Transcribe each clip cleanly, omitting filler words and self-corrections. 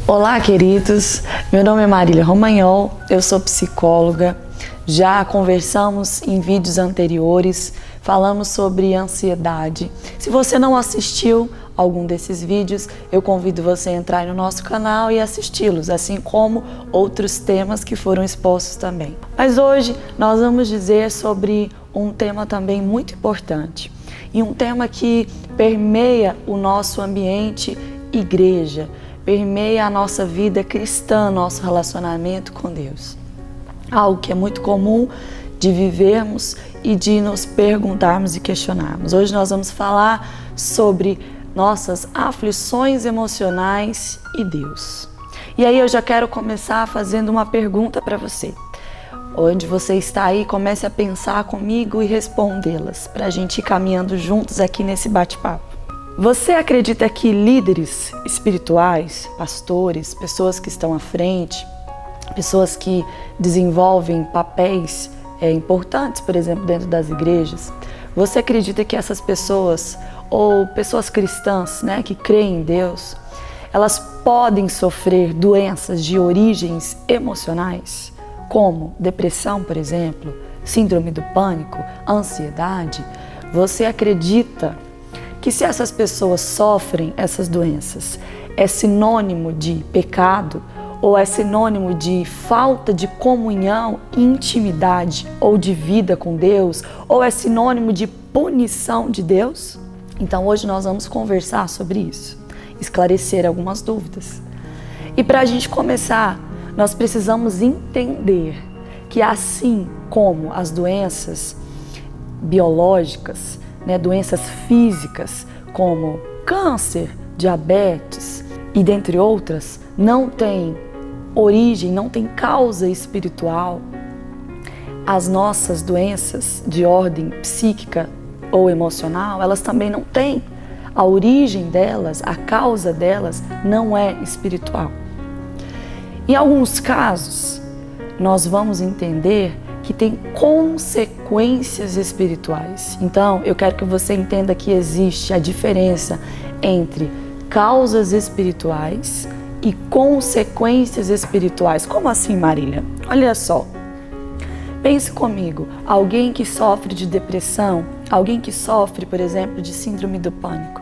Olá, queridos. Meu nome é Marília Romagnol, eu sou psicóloga. Já conversamos em vídeos anteriores, falamos sobre ansiedade. Se você não assistiu algum desses vídeos, eu convido você a entrar no nosso canal e assisti-los, assim como outros temas que foram expostos também. Mas hoje nós vamos dizer sobre um tema também muito importante e um tema que permeia o nosso ambiente igreja, permeia a nossa vida cristã, nosso relacionamento com Deus. Algo que é muito comum de vivermos e de nos perguntarmos e questionarmos. Hoje nós vamos falar sobre nossas aflições emocionais e Deus. E aí eu já quero começar fazendo uma pergunta para você. Onde você está aí, comece a pensar comigo e respondê-las, para a gente ir caminhando juntos aqui nesse bate-papo. Você acredita que líderes espirituais, pastores, pessoas que estão à frente, pessoas que desenvolvem papéis importantes, por exemplo, dentro das igrejas, você acredita que essas pessoas, ou pessoas cristãs, que creem em Deus, elas podem sofrer doenças de origens emocionais, como depressão, por exemplo, síndrome do pânico, ansiedade? Você acredita que se essas pessoas sofrem essas doenças, é sinônimo de pecado ou é sinônimo de falta de comunhão, intimidade ou de vida com Deus, ou é sinônimo de punição de Deus? Então hoje nós vamos conversar sobre isso, esclarecer algumas dúvidas. E para a gente começar, nós precisamos entender que assim como as doenças biológicas, doenças físicas como câncer, diabetes e dentre outras, não tem origem, não tem causa espiritual, as nossas doenças de ordem psíquica ou emocional, elas também não têm. A origem delas, a causa delas não é espiritual. Em alguns casos, nós vamos entender que tem consequências espirituais. Então, eu quero que você entenda que existe a diferença entre causas espirituais e consequências espirituais. Como assim, Marília? Olha só. Pense comigo, alguém que sofre de depressão, alguém que sofre, por exemplo, de síndrome do pânico.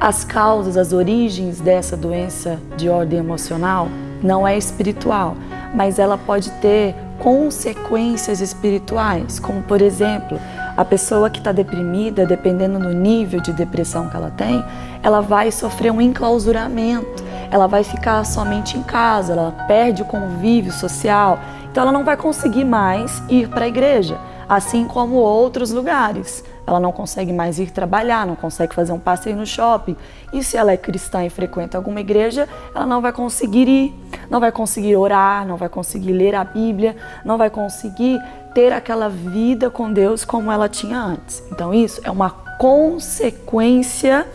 As causas, as origens dessa doença de ordem emocional não é espiritual, mas ela pode ter consequências espirituais, como por exemplo, a pessoa que está deprimida, dependendo do nível de depressão que ela tem, ela vai sofrer um enclausuramento, ela vai ficar somente em casa, ela perde o convívio social, então ela não vai conseguir mais ir para a igreja, assim como outros lugares. Ela não consegue mais ir trabalhar, não consegue fazer um passeio no shopping. E se ela é cristã e frequenta alguma igreja, ela não vai conseguir ir, não vai conseguir orar, não vai conseguir ler a Bíblia, não vai conseguir ter aquela vida com Deus como ela tinha antes. Então isso é uma consequência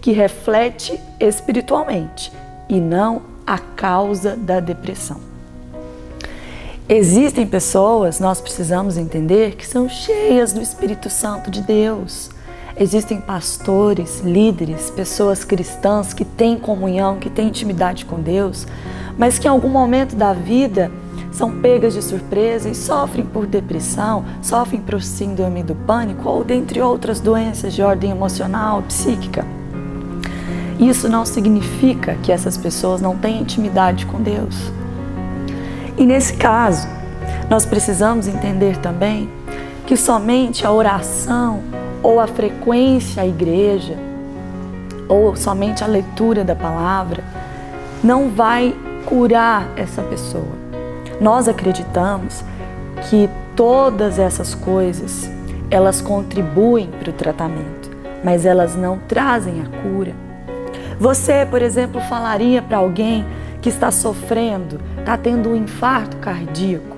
que reflete espiritualmente e não a causa da depressão. Existem pessoas, nós precisamos entender, que são cheias do Espírito Santo de Deus. Existem pastores, líderes, pessoas cristãs que têm comunhão, que têm intimidade com Deus, mas que em algum momento da vida são pegas de surpresa e sofrem por depressão, sofrem por síndrome do pânico ou dentre outras doenças de ordem emocional, psíquica. Isso não significa que essas pessoas não têm intimidade com Deus. E nesse caso, nós precisamos entender também que somente a oração ou a frequência à igreja ou somente a leitura da palavra não vai curar essa pessoa. Nós acreditamos que todas essas coisas, elas contribuem para o tratamento, mas elas não trazem a cura. Você, por exemplo, falaria para alguém que está sofrendo, está tendo um infarto cardíaco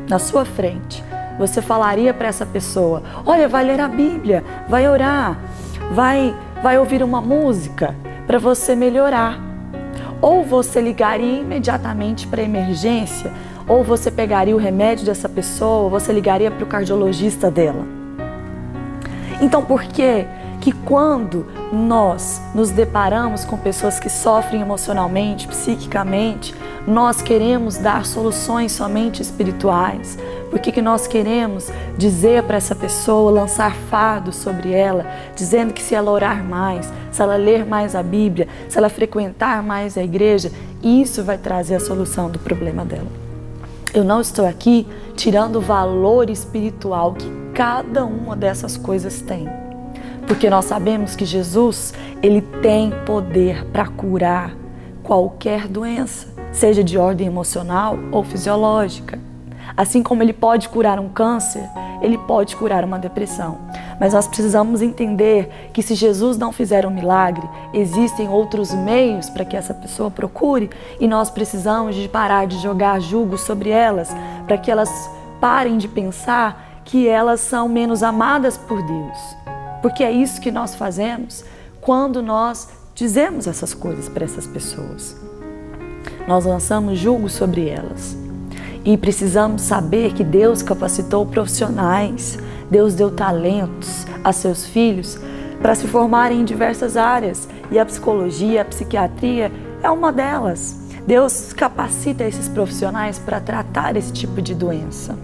na sua frente, você falaria para essa pessoa: olha, vai ler a Bíblia, vai orar, vai ouvir uma música para você melhorar. Ou você ligaria imediatamente para a emergência, ou você pegaria o remédio dessa pessoa, ou você ligaria para o cardiologista dela. Então, por que que quando nós nos deparamos com pessoas que sofrem emocionalmente, psiquicamente, nós queremos dar soluções somente espirituais? Por que nós queremos dizer para essa pessoa, lançar fardos sobre ela, dizendo que se ela orar mais, se ela ler mais a Bíblia, se ela frequentar mais a igreja, isso vai trazer a solução do problema dela? Eu não estou aqui tirando o valor espiritual que cada uma dessas coisas tem. Porque nós sabemos que Jesus, ele tem poder para curar qualquer doença, seja de ordem emocional ou fisiológica. Assim como ele pode curar um câncer, ele pode curar uma depressão. Mas nós precisamos entender que se Jesus não fizer um milagre, existem outros meios para que essa pessoa procure, e nós precisamos de parar de jogar julgo sobre elas, para que elas parem de pensar que elas são menos amadas por Deus. Porque é isso que nós fazemos quando nós dizemos essas coisas para essas pessoas. Nós lançamos julgo sobre elas. E precisamos saber que Deus capacitou profissionais, Deus deu talentos a seus filhos para se formarem em diversas áreas. E a psicologia, a psiquiatria é uma delas. Deus capacita esses profissionais para tratar esse tipo de doença.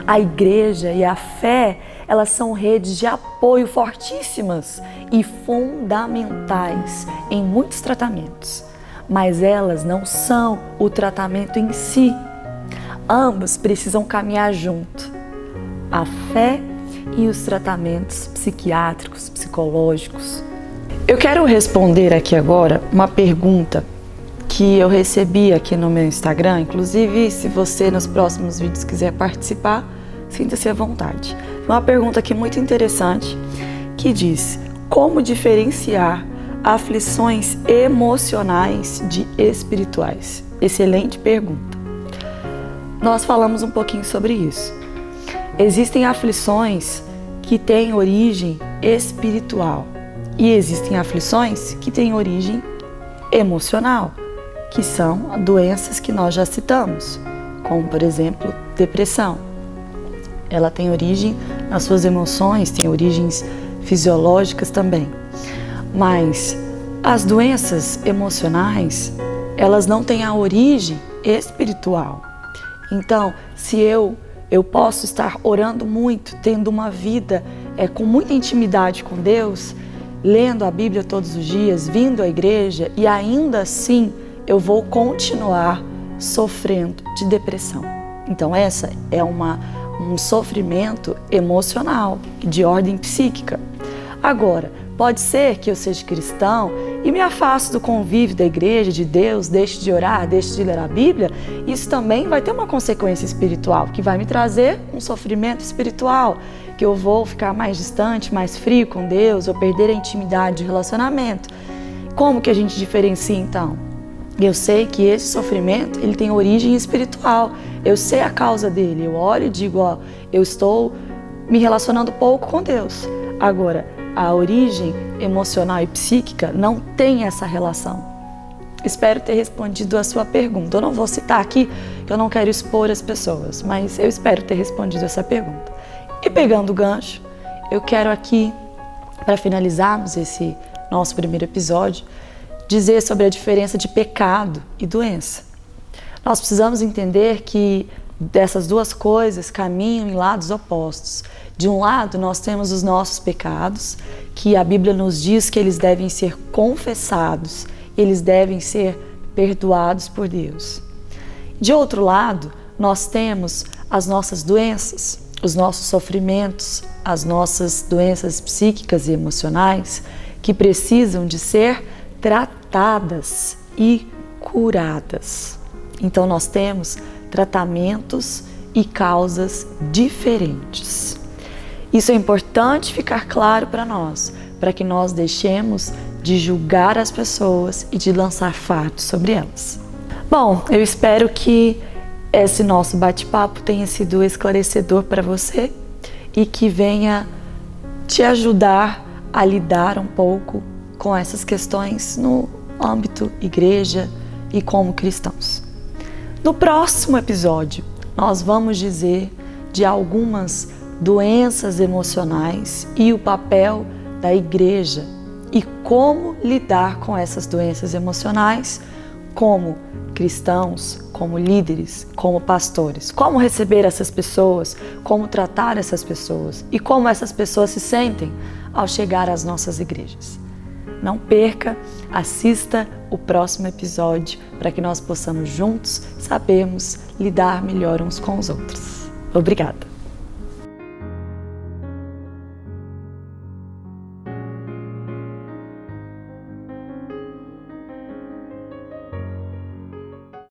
A igreja e a fé, elas são redes de apoio fortíssimas e fundamentais em muitos tratamentos, mas elas não são o tratamento em si. Ambos precisam caminhar junto, a fé e os tratamentos psiquiátricos, psicológicos. Eu quero responder aqui agora uma pergunta que eu recebi aqui no meu Instagram. Inclusive, se você nos próximos vídeos quiser participar, sinta-se à vontade. Uma pergunta aqui muito interessante que diz: como diferenciar aflições emocionais de espirituais? Excelente pergunta. Nós falamos um pouquinho sobre isso. Existem aflições que têm origem espiritual e existem aflições que têm origem emocional, que são doenças que nós já citamos, como por exemplo, depressão. Ela tem origem nas suas emoções, tem origens fisiológicas também. Mas as doenças emocionais, elas não têm a origem espiritual. Então, se eu posso estar orando muito, tendo uma vida com muita intimidade com Deus, lendo a Bíblia todos os dias, vindo à igreja, e ainda assim eu vou continuar sofrendo de depressão. Então essa é um sofrimento emocional, de ordem psíquica. Agora, pode ser que eu seja cristão e me afaste do convívio da igreja, de Deus, deixe de orar, deixe de ler a Bíblia. Isso também vai ter uma consequência espiritual, que vai me trazer um sofrimento espiritual, que eu vou ficar mais distante, mais frio com Deus, ou perder a intimidade de relacionamento. Como que a gente diferencia então? Eu sei que esse sofrimento, ele tem origem espiritual. Eu sei a causa dele. Eu olho e digo, eu estou me relacionando pouco com Deus. Agora, a origem emocional e psíquica não tem essa relação. Espero ter respondido a sua pergunta. Eu não vou citar aqui, que eu não quero expor as pessoas, mas eu espero ter respondido essa pergunta. E pegando o gancho, eu quero aqui, para finalizarmos esse nosso primeiro episódio, dizer sobre a diferença de pecado e doença. Nós precisamos entender que dessas duas coisas caminham em lados opostos. De um lado, nós temos os nossos pecados, que a Bíblia nos diz que eles devem ser confessados, eles devem ser perdoados por Deus. De outro lado, nós temos as nossas doenças, os nossos sofrimentos, as nossas doenças psíquicas e emocionais, que precisam de ser tratadas e curadas. Então nós temos tratamentos e causas diferentes. Isso é importante ficar claro para nós, para que nós deixemos de julgar as pessoas e de lançar fatos sobre elas. Bom, eu espero que esse nosso bate-papo tenha sido esclarecedor para você e que venha te ajudar a lidar um pouco com essas questões no âmbito igreja e como cristãos. No próximo episódio, nós vamos dizer de algumas doenças emocionais e o papel da igreja e como lidar com essas doenças emocionais como cristãos, como líderes, como pastores. Como receber essas pessoas, como tratar essas pessoas e como essas pessoas se sentem ao chegar às nossas igrejas. Não perca, assista o próximo episódio para que nós possamos juntos sabermos lidar melhor uns com os outros. Obrigada!